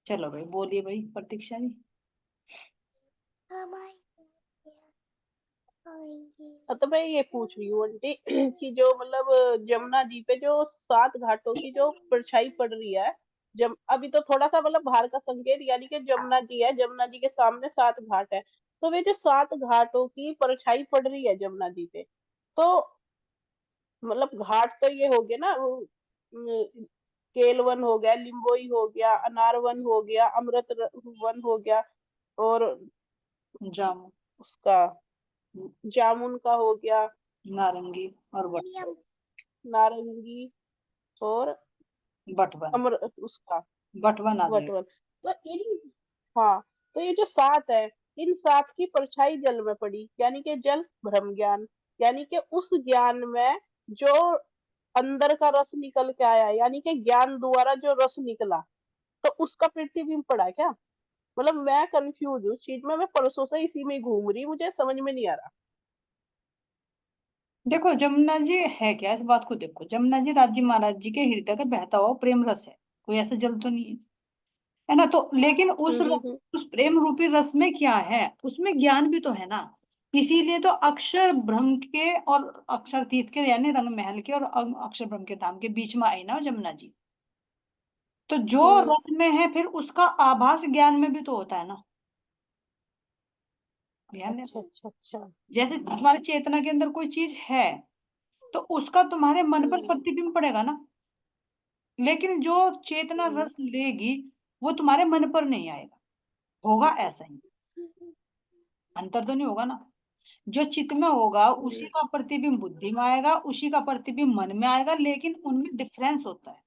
चलो भाई, बोलिए भाई प्रतीक्षा जी। तो मैं ये पूछ रही हूँ आंटी कि जो मतलब जमुना जी पे जो 7 घाटों की जो परछाई पड़ रही है। जम अभी तो थोड़ा सा मतलब बाहर का संकेत, यानी कि जमुना जी है, जमुना जी के सामने 7 घाट है। तो वे जो 7 घाटों की परछाई पड़ रही है जमुना जी पे, तो मतलब घाट तो ये हो गया ना, केल वन हो गया, लिम्बोई हो गया, अनार वन हो गया, वन हो गया, और जामुन, उसका जामुन का हो गया, नारंगी और बट नारंगी, और बटवन। अमर उसका बटवन आ जाएगा। वटवन। तो इन हाँ, तो ये जो 7 है, इन 7 की परछाई जल में पड़ी, यानी कि जल ब्रह्म ज्ञान, यानी कि उस ज्ञान में जो अंदर का रस निकल के आया, यानी कि ज्ञान द्वारा जो रस निकला, तो उसका प्रतिबिंब पड़ा क्या? मतलब मैं कंफ्यूज हूँ इस चीज में, मैं परसों से इसी में घूम रही, मुझे समझ में नहीं आ रहा। देखो जमुना जी है क्या, इस बात को देखो, जमुना जी राज्य महाराज जी के हृदय का बहता हुआ प्रेम रस है, कोई ऐसा जल तो नहीं है ना? तो लेकिन हम्म। उस प्रेम रूपी रस में क्या है, उसमें ज्ञान भी तो है ना। इसीलिए तो अक्षर ब्रह्म के और अक्षर तीर्थ के यानी रंग महल के और अक्षर ब्रह्म के धाम के बीच में आई ना जमुना जी। तो जो हम्म। रस में है फिर उसका आभास ज्ञान में भी तो होता है ना। ध्यान देना। अच्छा अच्छा अच्छा। जैसे तुम्हारी चेतना के अंदर कोई चीज है, तो उसका तुम्हारे मन पर हम्म। प्रतिबिंब पड़ेगा ना। लेकिन जो चेतना हम्म। रस लेगी वो तुम्हारे मन पर नहीं आएगा। होगा ऐसा ही, अंतर तो नहीं होगा ना। जो चित्त में होगा उसी हम्म। का प्रतिबिंब बुद्धि में आएगा, उसी का प्रतिबिंब मन में आएगा, लेकिन उनमें डिफरेंस होता है।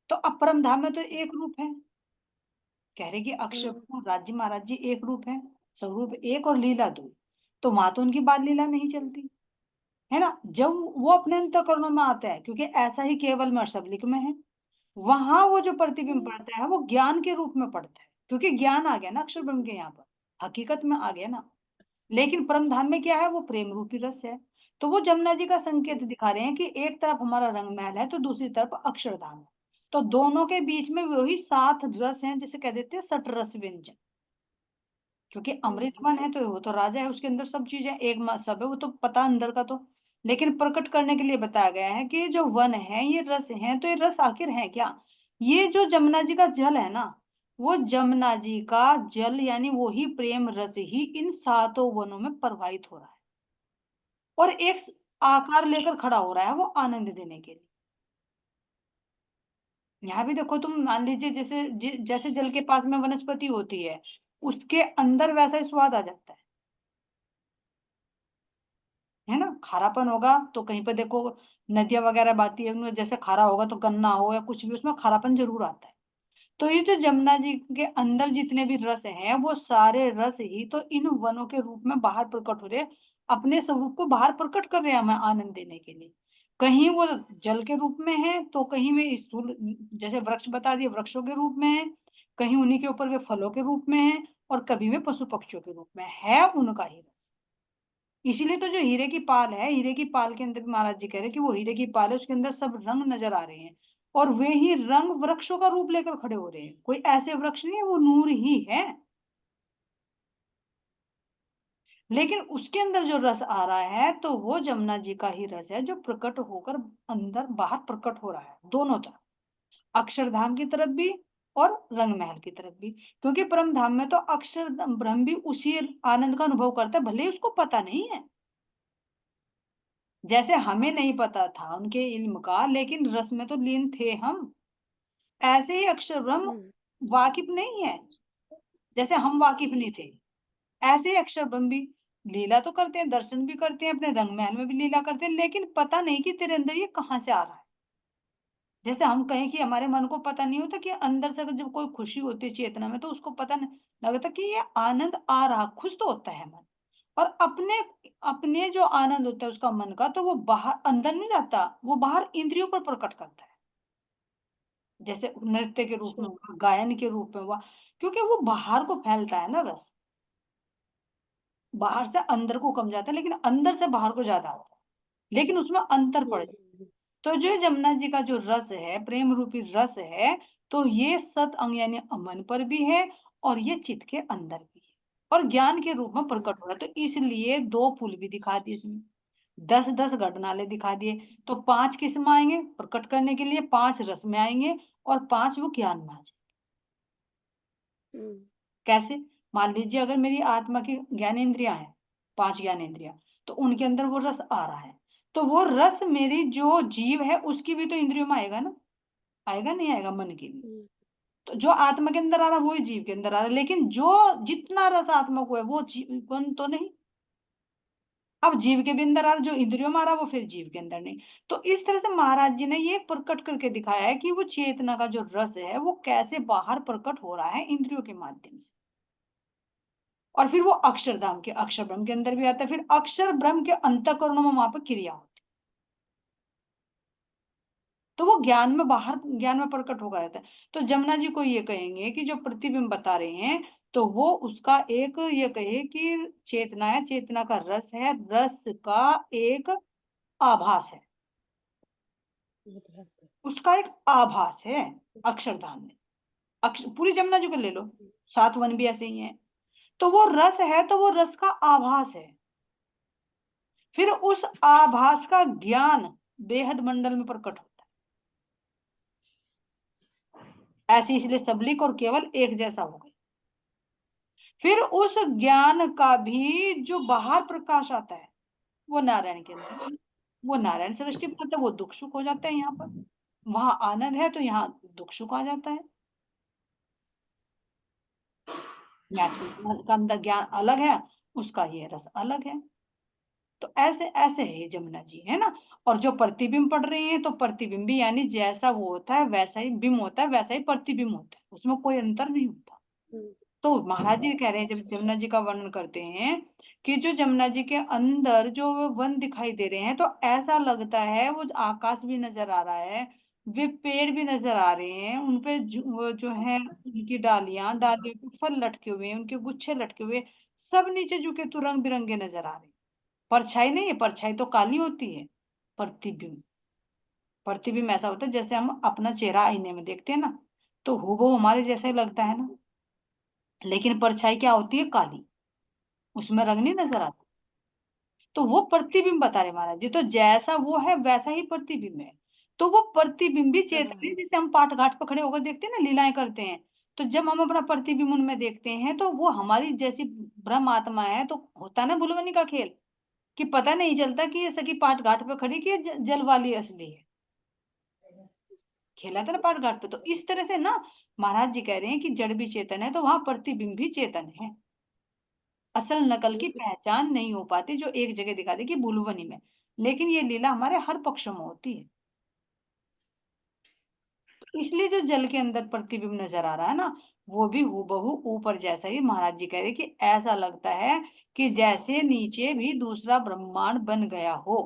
तो अपरम धाम में तो एक रूप है, कह रहे कि अक्षर हम्म। ब्रह्म राज्य महाराज जी एक रूप है, स्वरूप एक और लीला दो। तो वहां तो उनकी बाल लीला नहीं चलती है ना, जब वो अपने अंतःकरणों में आते हैं, क्योंकि ऐसा ही केवल में और सबलिक में है। वहां वो जो प्रतिबिंब पड़ता है वो ज्ञान के रूप में पड़ता है, क्योंकि ज्ञान आ गया ना अक्षर ब्रह्म के यहाँ पर, हकीकत में आ गया ना। लेकिन परम धाम में क्या है, वो प्रेम रूपी रस है। तो वो जमुना जी का संकेत दिखा रहे हैं कि एक तरफ हमारा रंग महल है तो दूसरी तरफ अक्षरधाम है। तो दोनों के बीच में वही 7 रस हैं, जिसे कह देते हैं सट रस व्यंजन। क्योंकि हम्म। अमृतवन है तो वो तो राजा है, उसके अंदर सब चीजें एक सब है, वो तो पता अंदर का तो। लेकिन प्रकट करने के लिए बताया गया है कि जो वन है ये रस है, तो ये रस आखिर है क्या? ये जो जमुना जी का जल है ना, वो जमुना जी का जल यानी वही प्रेम रस ही इन 7 वनों में प्रवाहित हो रहा है, और एक आकार लेकर खड़ा हो रहा है वो आनंद देने के लिए। यहाँ भी देखो, तुम मान लीजिए जैसे जैसे जल के पास में वनस्पति होती है, उसके अंदर वैसा ही स्वाद आ जाता है ना। खारापन होगा तो कहीं पर देखो, नदियां वगैरह बहती है उनमें जैसे खारा होगा, तो गन्ना हो या कुछ भी उसमें खारापन जरूर आता है। तो ये जो जमुना जी के अंदर जितने भी रस हैं वो सारे रस ही तो इन वनों के रूप में बाहर प्रकट हो रहे हैं, अपने स्वरूप को बाहर प्रकट कर रहे हैं हमें आनंद देने के लिए। कहीं वो जल के रूप में है, तो कहीं वे स्थूल जैसे वृक्ष बता दिए वृक्षों के रूप में है, कहीं उन्हीं के ऊपर वे फलों के रूप में है, और कभी वे पशु पक्षियों के रूप में है उनका ही रस। इसीलिए तो जो हीरे की पाल है, हीरे की पाल के अंदर भी महाराज जी कह रहे हैं कि वो हीरे की पाल है, उसके अंदर सब रंग नजर आ रहे हैं, और वे ही रंग वृक्षों का रूप लेकर खड़े हो रहे हैं। कोई ऐसे वृक्ष नहीं है, वो नूर ही है। लेकिन उसके अंदर जो रस आ रहा है तो वो जमुना जी का ही रस है, जो प्रकट होकर अंदर बाहर प्रकट हो रहा है दोनों तरफ, अक्षरधाम की तरफ भी और रंग महल की तरफ भी। क्योंकि परम धाम में तो अक्षर ब्रह्म भी उसी आनंद का अनुभव करता है, भले ही उसको पता नहीं है। जैसे हमें नहीं पता था उनके इल्म का, लेकिन रस में तो लीन थे हम, ऐसे ही अक्षर ब्रह्म हम्म। वाकिफ नहीं है, जैसे हम वाकिफ नहीं थे, ऐसे ही अक्षर ब्रह्म भी लीला तो करते हैं, दर्शन भी करते हैं, अपने रंग महल में भी लीला करते हैं, लेकिन पता नहीं कि तेरे अंदर ये कहाँ से आ रहा है। जैसे हम कहें कि हमारे मन को पता नहीं होता कि अंदर से जब कोई खुशी होती है चेतना में, तो उसको पता नहीं लगता कि ये आनंद आ रहा, खुश तो होता है मन। और अपने अपने जो आनंद होता है उसका मन का, तो वो बाहर अंदर नहीं जाता, वो बाहर इंद्रियों पर प्रकट करता है। जैसे नृत्य के रूप में अच्छा। हुआ, गायन के रूप में हुआ, क्योंकि वो बाहर को फैलता है ना रस, बाहर से अंदर को कम जाता है लेकिन अंदर से बाहर को ज्यादा होता है, लेकिन उसमें अंतर पड़ जाता है। हम्म। तो जो जमुना जी का जो रस है, प्रेम रूपी रस है, तो ये सत अंग यानी मन पर भी है और ये चित्त के अंदर भी है और ज्ञान के रूप में प्रकट हो रहा है। तो इसलिए 2 पुल भी दिखा दिए इसमें, 10-10 घटनाले दिखा दिए। तो 5 किस में आएंगे प्रकट करने के लिए, 5 रस में आएंगे और 5 वो ज्ञान में आ जाएंगे। कैसे? मान लीजिए अगर मेरी आत्मा की ज्ञानेंद्रियां हैं, 5 ज्ञानेंद्रियां, तो उनके अंदर वो रस आ रहा है, तो वो रस मेरी जो जीव है उसकी भी तो इंद्रियों में आएगा ना, आएगा नहीं आएगा? मन की भी। तो जो आत्मा के अंदर आ रहा है वही जीव के अंदर आ रहा है, लेकिन जो जितना रस आत्मा को है वो जीवन तो नहीं। अब जीव के भी अंदर आ रहा, जो इंद्रियों में आ रहा वो फिर जीव के अंदर नहीं। तो इस तरह से महाराज जी ने ये प्रकट करके दिखाया है कि वो चेतना का जो रस है वो कैसे बाहर प्रकट हो रहा है इंद्रियों के माध्यम से। और फिर वो अक्षरधाम के अक्षर ब्रह्म के अंदर भी आता है, फिर अक्षर ब्रह्म के अंतःकरणों में वहां पर क्रिया होती है, तो वो ज्ञान में बाहर ज्ञान में प्रकट होगा रहता है। तो जमुना जी को ये कहेंगे कि जो प्रतिबिंब बता रहे हैं तो वो उसका एक ये कहे कि चेतना है, चेतना का रस है, रस का एक आभास है, उसका एक आभास है अक्षरधाम में। पूरी जमुना जी को ले लो, 7 वन भी ऐसे ही है, तो वो रस है तो वो रस का आभास है। फिर उस आभास का ज्ञान बेहद मंडल में प्रकट होता है, ऐसे इसलिए सबलिक और केवल एक जैसा हो गया। फिर उस ज्ञान का भी जो बाहर प्रकाश आता है वो नारायण के अंदर, वो नारायण सृष्टि पर आता है, वो दुख सुख हो जाता है यहाँ पर। वहां आनंद है तो यहाँ दुख सुख आ जाता है। मैथ्स का अंदर ज्ञान अलग है, उसका ये रस अलग है। तो ऐसे ऐसे है ये जमुना जी, है ना। और जो प्रतिबिंब पढ़ रहे हैं तो प्रतिबिंबी यानी जैसा वो होता है वैसा ही बिंब होता है, वैसा ही प्रतिबिंब होता है, उसमें कोई अंतर नहीं होता। तो महाराज जी कह रहे हैं, जब जमुना जी का वर्णन करते हैं कि जो जमुना जी के अंदर जो वन दिखाई दे रहे हैं तो ऐसा लगता है वो आकाश भी नजर आ रहा है, वे पेड़ भी नजर आ रहे हैं, उनपे वो जो है उनकी डालियां, डालियों पे फल लटके हुए हैं, उनके गुच्छे लटके हुए, सब नीचे झुके तो रंग बिरंगे नजर आ रहे हैं। परछाई नहीं है, परछाई तो काली होती है। प्रतिबिंब, प्रतिबिंब ऐसा होता है जैसे हम अपना चेहरा आईने में देखते हैं ना, तो हूबहू हमारे जैसा ही लगता है ना, लेकिन परछाई क्या होती है? काली, उसमें रंग नहीं नजर आता। तो वो प्रतिबिंब बता रहे महाराज जी, तो जैसा वो है वैसा ही प्रतिबिंब है। तो वो प्रतिबिंबी चेतन है, जिसे हम पाठ घाट पर खड़े होकर देखते हैं ना, लीलाएं करते हैं, तो जब हम अपना प्रतिबिंब उनमें देखते हैं तो वो हमारी जैसी ब्रह्म आत्मा है। तो होता है ना भुलवनी का खेल, कि पता नहीं चलता कि ये सखी पाठ घाट पे खड़ी कि ये जल वाली असली है। खेला था ना पाठ घाट पे। तो इस तरह से ना महाराज जी कह रहे हैं कि जड़ भी चेतन है तो वहां प्रतिबिंब भी चेतन है। असल नकल की पहचान नहीं हो पाती जो एक जगह दिखा दे कि भुलवनी में, लेकिन ये लीला हमारे हर पक्षों में होती है। तो इसलिए जो जल के अंदर प्रतिबिंब नजर आ रहा है ना, वो भी हूबहू ऊपर जैसा ही। महाराज जी कह रहे कि ऐसा लगता है कि जैसे नीचे भी दूसरा ब्रह्मांड बन गया हो,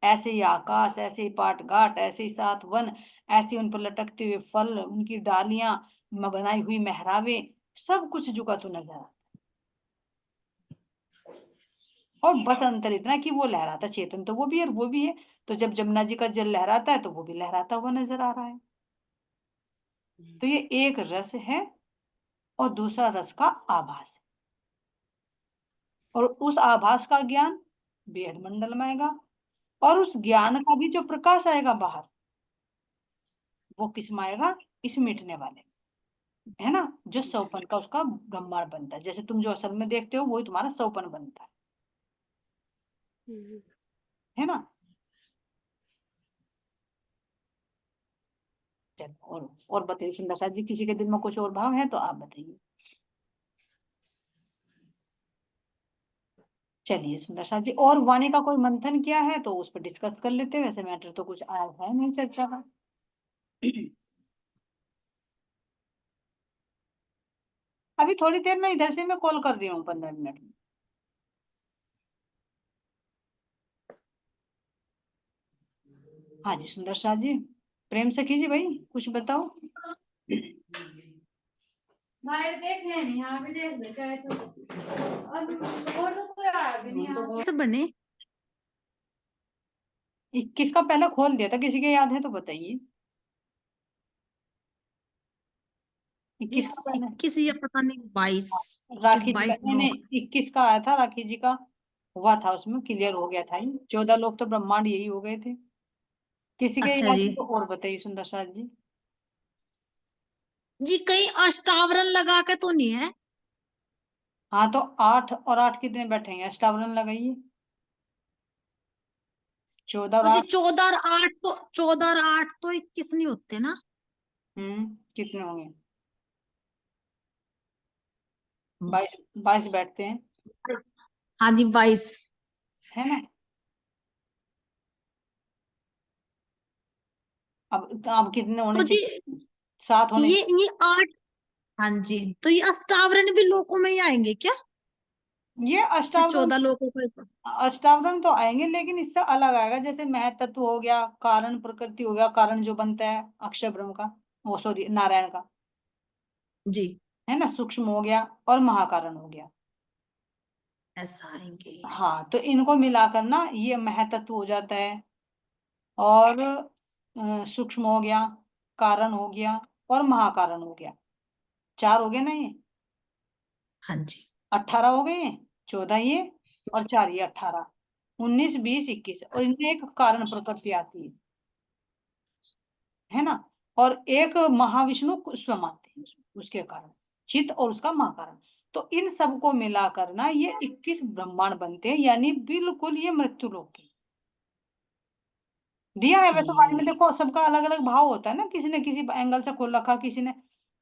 ऐसे ही आकाश, ऐसे ही पाट घाट, ऐसे ही 7 वन, ऐसे उन पर लटकते हुए फल, उनकी डालियां, बनाई हुई मेहराबे, सब कुछ झुका तो नजर आता। और बस अंतर इतना कि वो लहराता चेतन तो वो भी है और वो भी है। तो जब जमुना जी का जल लहराता है तो वो भी लहराता हुआ नजर आ रहा है। तो ये एक रस है और दूसरा रस का आभास है, और उस आभास का ज्ञान बेहद मंडल में आएगा, और उस ज्ञान का भी जो प्रकाश आएगा बाहर, वो किस में आएगा? इस मिटने वाले, है ना, जो सौपन का उसका ब्रह्मांड बनता है। जैसे तुम जो असल में देखते हो वही तुम्हारा सौपन बनता है ना। चलो, और बताइए सुंदर साथ जी, किसी के दिल में कुछ और भाव है तो आप बताइए। चलिए सुंदर साथ जी, और वाणी का कोई मंथन किया है तो उस पर डिस्कस कर लेते हैं। वैसे मैटर तो कुछ आया है नहीं चर्चा का। अभी थोड़ी देर में इधर से मैं कॉल कर रही हूँ, 15 मिनट में। हाँ जी सुंदर साथ जी, प्रेम से कीजिए भाई, कुछ बताओ। बाहर देख ले, नहीं यहाँ भी देख ले चाहे तो। और तो कोई आया भी नहीं यहाँ। सब बने 21 का पहले खोल दिया था, किसी के याद है तो बताइए। 21 का पहले 21 या पता नहीं 22, 21 राखी जी का, 22 नहीं दो। नहीं 21 का आया था, राखी जी का हुआ था, उसमें क्लियर हो गया था ये। 14 लोग तो ब्रह्मांड यही हो गए थे। किसी के अच्छा याद जी। है तो और बताइए सुंदर साथ जी। जी कहीं अष्टावरण लगा के तो नहीं है? हाँ तो 8 और 8 कितने बैठेंगे, अष्टावरण लगाइए। 14 और तो जी 8। 14 और 8 तो 21 नहीं होते ना? कितने होंगे? 22, 22 बैठते हैं, हाँ जी 22। है ना। अब कितने होने तो जी चाहिए? 7 होने ये 8। हाँ जी, तो ये अष्टावरण भी लोकों में ही आएंगे क्या? ये जैसे अष्टावरण, 14 लोकों को। अष्टावरण तो आएंगे लेकिन इससे अलग आएगा। जैसे महतत्व हो गया, कारण प्रकृति हो गया, कारण जो बनता है अक्षय ब्रह्म का, वो सॉरी नारायण का, जी है ना, सूक्ष्म हो गया और महाकारण हो गया। ऐसा आएंगे। हाँ तो इनको मिलाकर ना ये महतत्व हो जाता है, और सूक्ष्म हो गया, कारण हो गया और महाकारण हो गया। 4 हो गए ना ये, हाँ जी 18 हो गए ये, 14 ये और 4 ये 18, 19 20 21, और इनमें एक कारण प्रकृति आती है ना। और एक महाविष्णु को स्वयं आते हैं उसके कारण, चित्त और उसका महाकारण। तो इन सबको मिलाकर ना ये 21 ब्रह्मांड बनते हैं, यानी बिल्कुल ये मृत्यु लोक की दिया है। वैसे वाणी में जी। देखो सबका अलग अलग भाव होता है ना, किसी ने किसी एंगल से खोल रखा, किसी ने,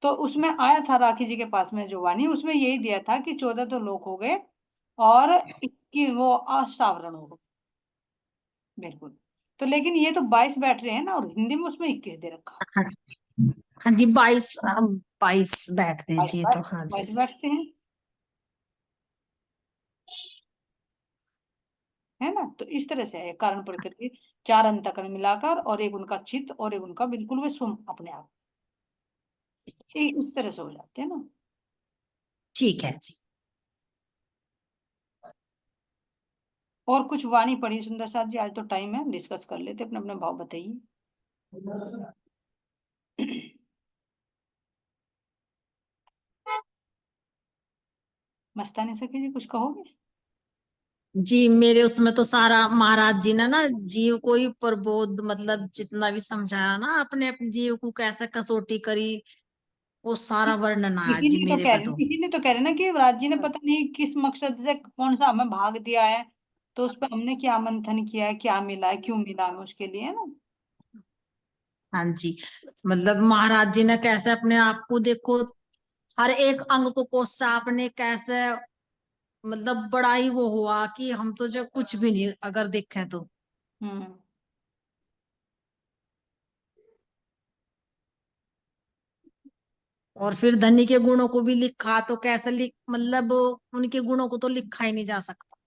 तो उसमें आया था राखी जी के पास में जो वाणी, उसमें यही दिया था कि 14 तो लोक हो गए और 21 वो अष्टावरण हो गए, बिल्कुल। तो लेकिन ये तो 22 बैठ रहे हैं ना, और हिंदी में उसमें 21 दे रखा। हाँ हाँ जी 22, 22 बैठते हैं 22 जी, तो हाँ जी। 22 बैठते हैं, है ना। तो इस तरह से है कारण प्रकृति, 4 अंतकरण मिलाकर, और एक उनका चित्त और एक उनका बिल्कुल वे स्वयं अपने आप, ये इस तरह से हो जाते हैं ना। ठीक है जी। और कुछ वाणी पढ़ी सुंदर साथ जी, आज तो टाइम है, डिस्कस कर लेते, अपने अपने भाव बताइए। मस्तानी सखी जी कुछ कहोगे? जी मेरे उसमें तो सारा महाराज जी ने ना जीव को ही प्रबोध, मतलब जितना भी समझाया ना, अपने अपने जीव को कैसे कसौटी करी, वो सारा वर्णन आया जी मेरे पे तो। इसी ने तो कह रहे ना कि राज जी ने पता नहीं किस मकसद से कौन सा हमें भाग दिया है, तो उस पर हमने क्या मंथन किया है, क्या मिला है, क्यों मिला हमें, उसके लिए, है ना। हाँ जी, मतलब महाराज जी ने कैसे अपने आप को देखो, हर एक अंग को कोसा आपने कैसे, मतलब बड़ा ही वो हुआ कि हम तो जो कुछ भी नहीं अगर देखें तो। हम्म। और फिर धनी के गुणों को भी लिखा, तो कैसे लिख, मतलब उनके गुणों को तो लिखा ही नहीं जा सकता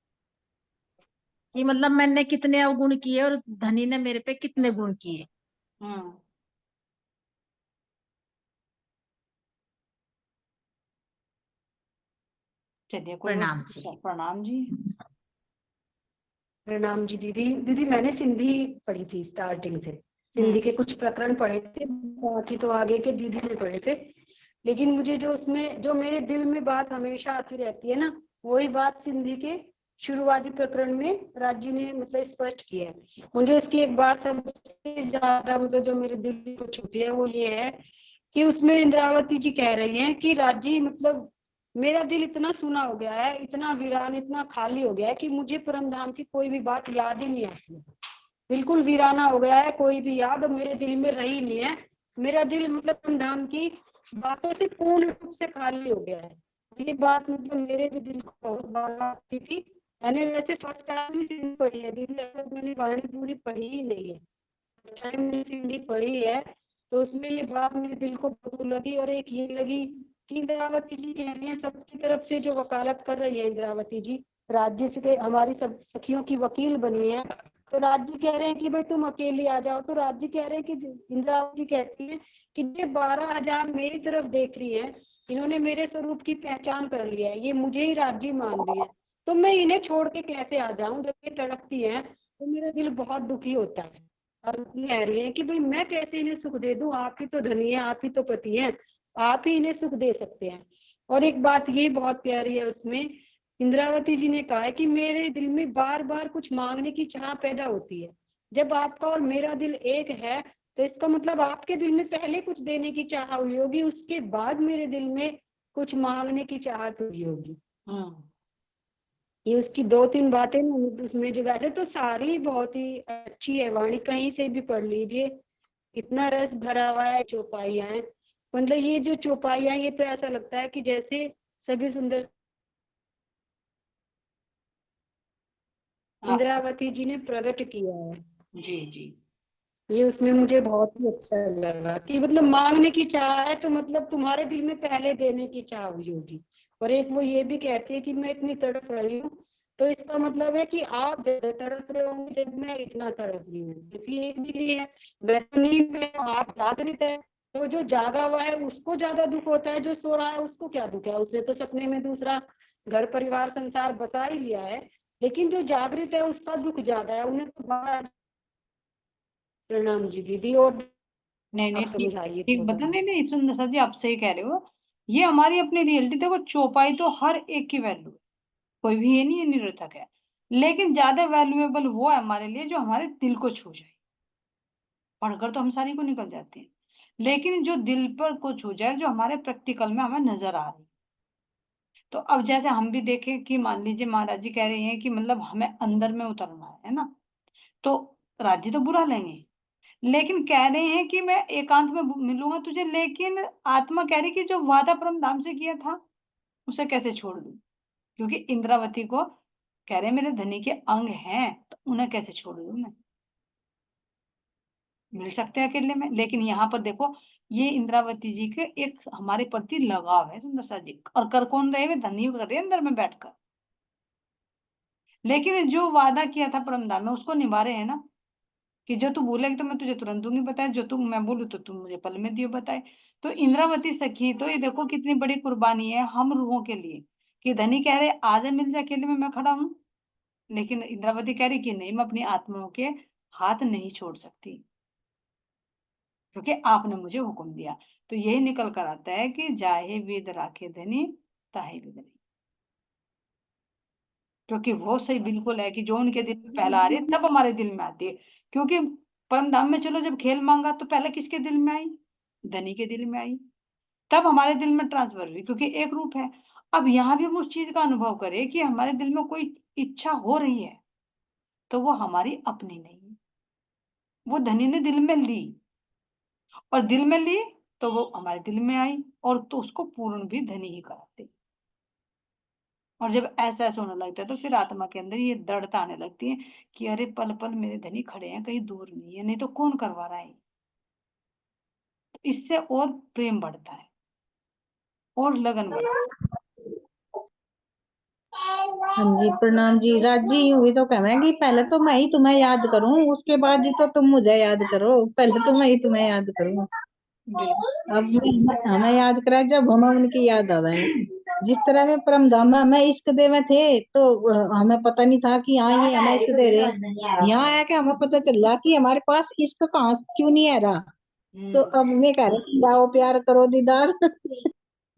कि मतलब मैंने कितने अवगुण किए और धनी ने मेरे पे कितने गुण किए। हम्म। चलिए कोई प्रणाम बात जी। नहीं, प्रणाम जी। प्रणाम जी दीदी। दीदी मैंने सिंधी पढ़ी थी स्टार्टिंग से, हम्म। सिंधी के कुछ प्रकरण पढ़े थे, बाकी तो आगे के दीदी ने पढ़े थे। लेकिन मुझे जो उसमें जो मेरे दिल में बात हमेशा आती रहती है ना, वही बात सिंधी के शुरुआती प्रकरण में राज जी ने मतलब स्पष्ट किया है। मुझे इसकी एक बात सबसे ज्यादा मतलब जो मेरे दिल को छूती है वो ये है कि उसमें इंद्रावती जी कह रही हैं कि राज जी मतलब मेरा दिल इतना सूना हो गया है, इतना वीरान, इतना खाली हो गया है कि मुझे परम धाम की कोई भी बात याद ही नहीं आती है। बिल्कुल वीराना हो गया है, कोई भी याद मेरे दिल में रही नहीं है। मेरा दिल मतलब परम धाम की बातों से पूर्ण रूप से खाली हो गया है। ये बात मतलब मेरे भी दिल को बहुत बार आती थी। मैंने वैसे फर्स्ट टाइम ही सिंधी पढ़ी है दीदी, अगर मैंने वाणी पूरी पढ़ी ही नहीं है, फर्स्ट टाइम मैंने सिंधी पढ़ी है। तो उसमें ये बात मेरे दिल को बहुत लगी, और एक ये लगी कि इंद्रावती जी कह रही है सबकी तरफ से जो वकालत कर रही है इंद्रावती जी, राज्य से हमारी सब सखियों की वकील बनी है। तो राज्य कह रहे हैं कि भाई तुम अकेली आ जाओ, तो राज्य कह रहे हैं कि इंद्रावती कहती है कि ये 12,000 मेरी तरफ देख रही है, इन्होंने मेरे स्वरूप की पहचान कर लिया है, ये मुझे ही राज्य मान रही है, तो मैं इन्हें छोड़ के कैसे आ जाऊं जब ये तड़पती है। तो मेरा दिल बहुत दुखी होता है और कह रही है कि भाई मैं कैसे इन्हें सुख दे दूं, आप ही तो धनी है, आप ही तो पति हैं, आप ही इन्हें सुख दे सकते हैं। और एक बात ये बहुत प्यारी है उसमें, इंद्रावती जी ने कहा है कि मेरे दिल में बार बार कुछ मांगने की चाह पैदा होती है। जब आपका और मेरा दिल एक है तो इसका मतलब आपके दिल में पहले कुछ देने की चाह हुई होगी, उसके बाद मेरे दिल में कुछ मांगने की चाहत हुई होगी। ये उसकी 2-3 बातें ना उसमें, जो वैसे तो सारी बहुत ही अच्छी है वाणी, कहीं से भी पढ़ लीजिए, इतना रस भरा हुआ है चौपाइयां हैं। मतलब ये जो चौपाइयां, ये तो ऐसा लगता है कि जैसे सभी सुंदर इंद्रावती जी ने प्रकट किया है। जी जी। ये उसमें मुझे बहुत ही अच्छा लगा कि मतलब मांगने की चाह है तो मतलब तुम्हारे दिल में पहले देने की चाह हुई होगी। और एक वो ये भी कहती है कि मैं इतनी तड़प रही हूँ, तो इसका मतलब है कि आप ज्यादा तड़प रहे होंगे जब मैं इतना तड़प रही हूँ, क्योंकि एक दिल ही है, मैं तो नींद में हूँ, आप जागृत है। तो जो जागा हुआ है उसको ज्यादा दुख होता है, जो सो रहा है उसको क्या दुख है, उसने तो सपने में दूसरा घर परिवार संसार बसा ही लिया है। लेकिन जो जागृत है उसका दुख ज्यादा है, उन्हें तो बड़ा। प्रणाम जी दीदी, और नहीं आप नहीं, ठीक समझाइए ठीक थोड़ा। बता। नहीं नहीं सुंदर जी, आप सही कह रहे हो। ये हमारी अपनी रियलिटी, देखो चौपाई तो हर एक की वैल्यू है, कोई भी ये नहीं है निरर्थक है। लेकिन ज्यादा वैल्यूएबल वो है हमारे लिए जो हमारे दिल को छू जाए। पढ़कर तो हम सारी को निकल जाते हैं, लेकिन जो दिल पर को छू जाए, जो हमारे प्रैक्टिकल में हमें नजर आ रही। तो अब जैसे हम भी देखें कि मान लीजिए महाराज जी कह रहे हैं कि मतलब हमें अंदर में उतरना है ना, तो राजी तो बुरा लेंगे, लेकिन कह रहे हैं कि मैं एकांत में मिलूंगा तुझे, लेकिन आत्मा कह रही कि जो वादा परम धाम से किया था उसे कैसे छोड़ दूं। क्योंकि इंद्रावती को कह रहे हैं मेरे धनी के अंग हैं, तो उन्हें कैसे छोड़ दूं मैं। मिल सकते हैं अकेले में, लेकिन यहाँ पर देखो, ये इंद्रावती जी के एक हमारे प्रति लगाव है सुंदर सा जी, और कर कौन रहे, वे धनी कर रहे हैं अंदर में बैठकर। लेकिन जो वादा किया था परमधाम में उसको निभा रहे हैं ना, कि जो तू बोलेगी तो मैं तुझे तुरंत दूंगी बताए, जो तू मैं बोलूँ तो तू मुझे पल में दियो बताए। तो इंद्रावती सखी, तो ये देखो कितनी बड़ी कुर्बानी है हम रूहों के लिए, कि धनी कह रहे आज मिल जाए अकेले में मैं खड़ा हूं, लेकिन इंद्रावती कह रही कि नहीं, मैं अपनी आत्माओं के हाथ नहीं छोड़ सकती, क्योंकि आपने मुझे हुक्म दिया। तो यही निकल कर आता है कि जाहे वेद राखे धनी ताहे विद नहीं। क्योंकि वो सही बिल्कुल है कि जो उनके दिल में पहला आ रही है तब हमारे दिल में आती है। क्योंकि परम धाम में चलो जब खेल मांगा तो पहले किसके दिल में आई, धनी के दिल में आई, तब हमारे दिल में ट्रांसफर हुई, क्योंकि एक रूप है। अब यहाँ भी हम उस चीज का अनुभव करें कि हमारे दिल में कोई इच्छा हो रही है, तो वो हमारी अपनी नहीं है, वो धनी ने दिल में ली, और दिल में ली तो वो हमारे दिल में आई, और तो उसको पूर्ण भी धनी ही कराते। और जब ऐसा ऐसा होने लगता है तो फिर आत्मा के अंदर ये दृढ़ता आने लगती है कि अरे पल पल मेरे धनी खड़े हैं, कहीं दूर नहीं है, नहीं तो कौन करवा रहा है। तो इससे और प्रेम बढ़ता है और लगन बढ़ती हाँ जी प्रणाम जी। राजी हुई तो कहेंगी पहले तो मैं ही तुम्हें याद करूं, उसके बाद ही तो तुम मुझे याद करो, पहले तो मैं ही तुम्हें याद करूं। है। बिल्कुल। अब हमें याद करा जब हमें उनकी याद आवे। जिस तरह में परम धाम में हमें इश्क देवे थे तो हमें पता नहीं था कि हाँ ये हमें इश्क दे रहे, यहाँ आके हमें पता चला कि हमारे पास इश्क कहाँ क्यों नहीं आ रहा। तो अब मैं कह रही लाओ प्यार करो दीदार।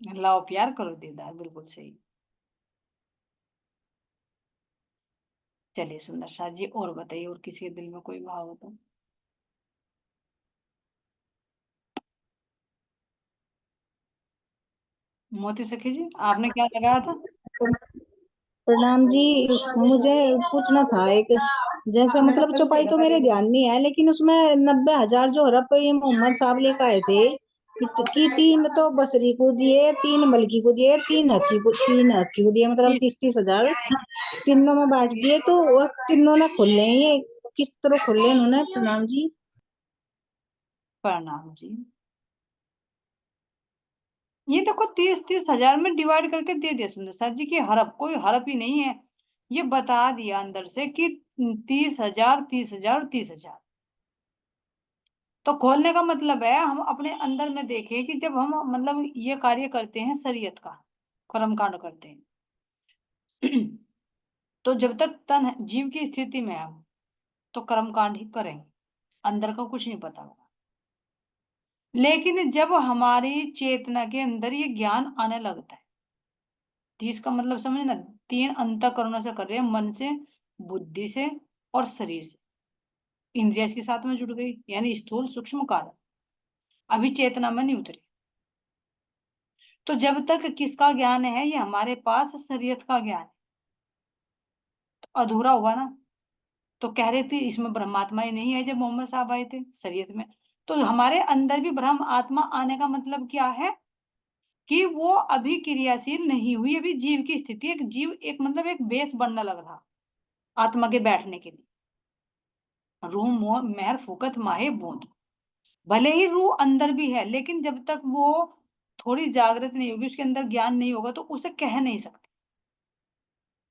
लाओ प्यार करो दीदार, बिल्कुल सही। चलिए सुंदर शाह जी, और बताइए, और किसी के दिल में कोई भाव हो तो। मोती सखी जी, आपने क्या लगाया था। प्रणाम जी। मुझे पूछना था एक, जैसे मतलब चौपाई तो मेरे ध्यान में है, लेकिन उसमें 90,000 जो हड़प ये मोहम्मद साहब लेकर आए थे कि 3 तो बसरी को दिए, 3 मलकी को दिए, 3 हक्की को दिए, मतलब 30-30 हजार तीनों में बांट दिए। तो वो तीनों ने खोले हैं, ये किस तरह खोले उन्होंने। प्रणाम जी। प्रणाम जी। ये देखो 30-30 हजार में डिवाइड करके दे दिया सुंदर सर जी की, हड़प कोई हड़प ही नहीं है। ये बता दिया अंदर से कि 30,000 30,000 30,000। तो खोलने का मतलब है हम अपने अंदर में देखें कि जब हम मतलब ये कार्य करते हैं शरीयत का, कर्म कांड करते हैं तो जब तक तन जीव की स्थिति में है हम, तो कर्म कांड ही करेंगे, अंदर का कुछ नहीं पता होगा। लेकिन जब हमारी चेतना के अंदर ये ज्ञान आने लगता है, जिसका मतलब समझे ना, 3 अंतःकरणों से कर रहे हैं, मन से, बुद्धि से और शरीर से, इंद्रिया इसके साथ में जुड़ गई, यानी स्थूल सूक्ष्म कारण, अभी चेतना में नहीं उतरी। तो जब तक किसका ज्ञान है, ये हमारे पास शरीयत का ज्ञान है, तो अधूरा हुआ ना। तो कह रहे थे इसमें ब्रह्मात्मा ही नहीं है जब मोहम्मद साहब आए थे शरीयत में, तो हमारे अंदर भी ब्रह्म आत्मा आने का मतलब क्या है कि वो अभी क्रियाशील नहीं हुई, अभी जीव की स्थिति, एक जीव एक मतलब एक बेस बनने लग रहा आत्मा के बैठने के लिए। रूह मोह महर फुकत माहे बूंद, भले ही रूह अंदर भी है, लेकिन जब तक वो थोड़ी जागृत नहीं होगी, उसके अंदर ज्ञान नहीं होगा, तो उसे कह नहीं सकते।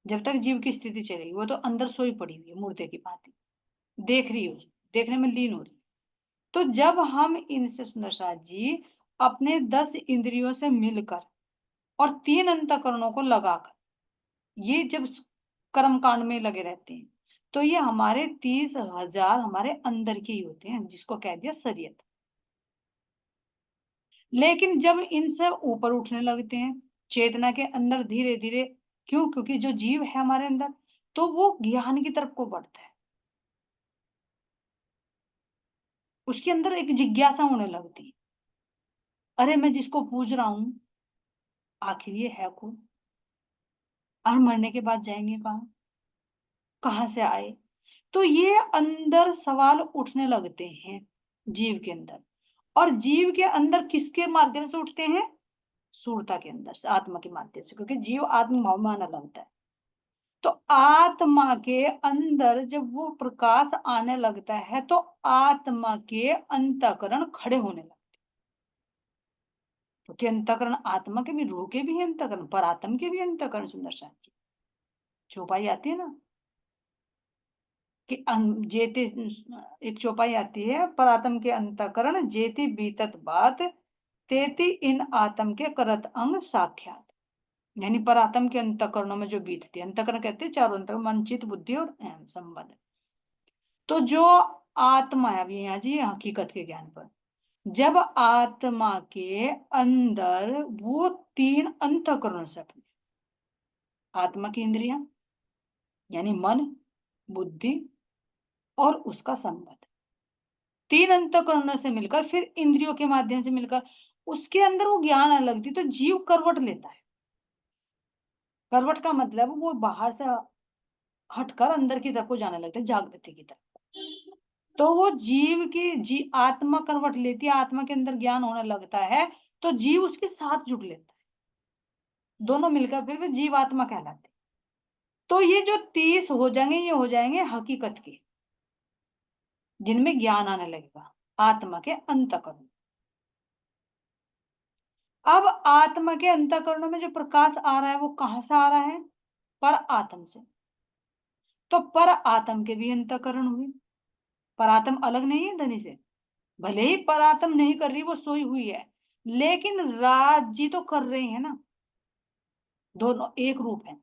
जब तक जीव की स्थिति चलेगी, वो तो अंदर सोई पड़ी हुई है मुर्दे की भांति, देख रही हो, देखने में लीन हो रही। तो जब हम इनसे, सुंदर साथ जी, अपने 10 इंद्रियों से मिलकर और 3 अंतःकरणों को लगाकर ये जब कर्म कांड में लगे रहते हैं, तो ये हमारे 30,000 हमारे अंदर के ही होते हैं, जिसको कह दिया शरीयत। लेकिन जब इनसे ऊपर उठने लगते हैं चेतना के अंदर धीरे धीरे, क्यों? क्योंकि जो जीव है हमारे अंदर, तो वो ज्ञान की तरफ को बढ़ता है, उसके अंदर एक जिज्ञासा होने लगती है, अरे मैं जिसको पूज रहा हूं, आखिर ये है कौन, और मरने के बाद जाएंगे कहाँ, कहाँ से आए? तो ये अंदर सवाल उठने लगते हैं जीव के अंदर। और जीव के अंदर किसके माध्यम से उठते हैं? सूरता के अंदर से, आत्मा के माध्यम से, क्योंकि जीव आत्म भाव में आना लगता है। तो आत्मा के अंदर जब वो प्रकाश आने लगता है, तो आत्मा के अंतःकरण खड़े होने लगते हैं, क्योंकि अंतःकरण आत्मा के भी, रूह के भी है अंतःकरण, पर आत्मा के भी अंतःकरण। सुंदर साथ जी, चौपाई आती है ना कि जेते, एक चौपाई आती है, पर आत्म के अंतःकरण जेति बीतत बात, तेति इन आत्म के करत अंग साक्षात, यानी पर आत्म के अंतःकरणों में जो बीतती है, अंतःकरण कहते हैं चारों अंतःकरण, मन चित्त बुद्धि और अहम संबंध। तो जो आत्मा है, अभी यहाँ जी हकीकत के ज्ञान पर, जब आत्मा के अंदर वो 3 अंतःकरण से अपने, आत्मा की इंद्रियां यानी मन, बुद्धि और उसका संबंध, 3 अंतःकरणों से मिलकर, फिर इंद्रियों के माध्यम से मिलकर उसके अंदर वो ज्ञान आने लगती, तो जीव करवट लेता है। करवट का मतलब वो बाहर से हटकर अंदर की तरफ को जाने लगता है, जागृति की तरफ। तो वो जीव की आत्मा करवट लेती है, आत्मा के अंदर ज्ञान होने लगता है, तो जीव उसके साथ जुड़ लेता है, दोनों मिलकर फिर वे जीव आत्मा कहलाते। तो ये जो 30 हो जाएंगे, ये हो जाएंगे हकीकत के, जिनमें ज्ञान आने लगेगा आत्मा के अंतःकरण। अब आत्मा के अंतःकरणों में जो प्रकाश आ रहा है, वो कहां से आ रहा है? पर आत्म से। तो पर आत्म के भी अंतःकरण हुए, पर आत्म अलग नहीं है धनी से, भले ही पर आत्म नहीं कर रही, वो सोई हुई है, लेकिन राज्य तो कर रहे हैं ना, दोनों एक रूप है,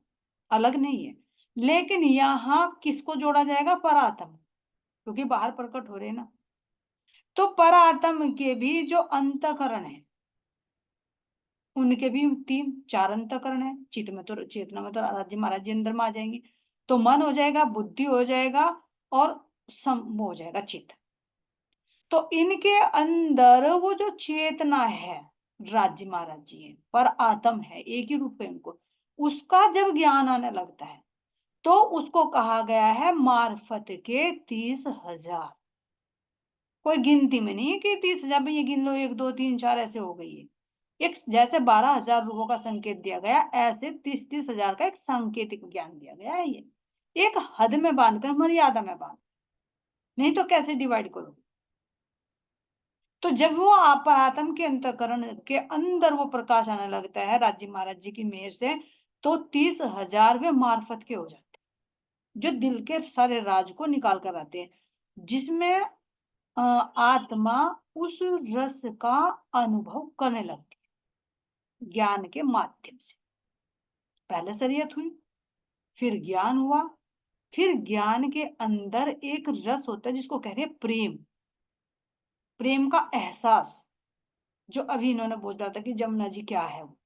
अलग नहीं है। लेकिन यहाँ किसको जोड़ा जाएगा? पर आत्म, क्योंकि बाहर प्रकट हो रहे हैं ना। तो पर आत्म के भी जो अंतःकरण है, उनके भी 3-4 अंतःकरण है। चित्त में तो, चेतना में तो राज्य महाराज जी अंदर में आ जाएंगे, तो मन हो जाएगा, बुद्धि हो जाएगा और सम हो जाएगा चित्त। तो इनके अंदर वो जो चेतना है, राज्य महाराज जी है, पर आत्म है, एक ही रूप है इनको, उसका जब ज्ञान आने लगता है, तो उसको कहा गया है मार्फत के 30,000। कोई गिनती में नहीं है कि 30,000 में ये गिन लो 1 2 3 4 ऐसे हो गई है। एक जैसे 12,000 रूपों का संकेत दिया गया, ऐसे 30,000 का एक सांकेतिक ज्ञान दिया गया है। ये एक हद में बांधकर, मर्यादा में बांध, नहीं तो कैसे डिवाइड करोगे? तो जब वो आत्म के अंतःकरण के अंदर वो प्रकाश आने लगता है राज्य महाराज जी की मेहर से, तो 30,000 वे मार्फत के हो जाते हैं, जो दिल के सारे राज को निकाल कर आते हैं, जिसमें आत्मा उस रस का अनुभव करने लगती है ज्ञान के माध्यम से। पहले शरीयत हुई, फिर ज्ञान हुआ, फिर ज्ञान के अंदर एक रस होता है जिसको कह रहे हैं प्रेम, प्रेम का एहसास, जो अभी इन्होंने बोला था कि जमुना जी क्या है वो,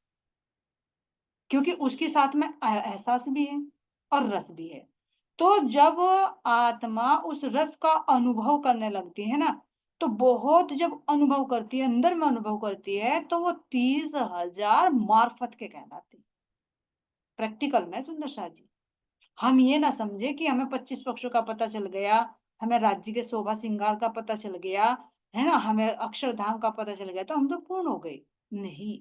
क्योंकि उसके साथ में एहसास भी है और रस भी है। तो जब आत्मा उस रस का अनुभव करने लगती है ना, तो बहुत जब अनुभव करती है, अंदर में अनुभव करती है, तो वो 30,000 मार्फत के कहलाते हैं। प्रैक्टिकल में सुंदर शाह जी, हम ये ना समझे कि हमें 25 पक्षों का पता चल गया, हमें राज्य के शोभा श्रृंगार का पता चल गया, है ना, हमें अक्षरधाम का पता चल गया तो हम तो पूर्ण हो गए। नहीं,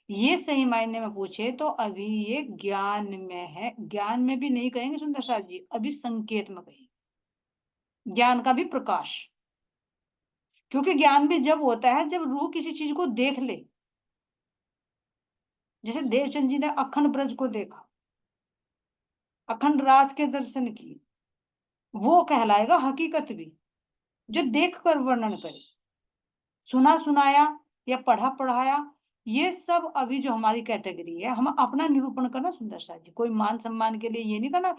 ये सही मायने में पूछे तो अभी ये ज्ञान में है, ज्ञान में भी नहीं कहेंगे सुंदर शाह जी, अभी संकेत में कहेंगे, ज्ञान का भी प्रकाश। क्योंकि ज्ञान भी जब होता है जब रूह किसी चीज को देख ले, जैसे देवचंद जी ने अखंड ब्रज को देखा, अखंड राज के दर्शन किए, वो कहलाएगा हकीकत भी, जो देख कर वर्णन करे। सुना सुनाया या पढ़ा पढ़ाया, ये सब अभी जो हमारी कैटेगरी है, हम अपना निरूपण करना सुंदर शाह जी, कोई मान सम्मान के लिए ये नहीं करना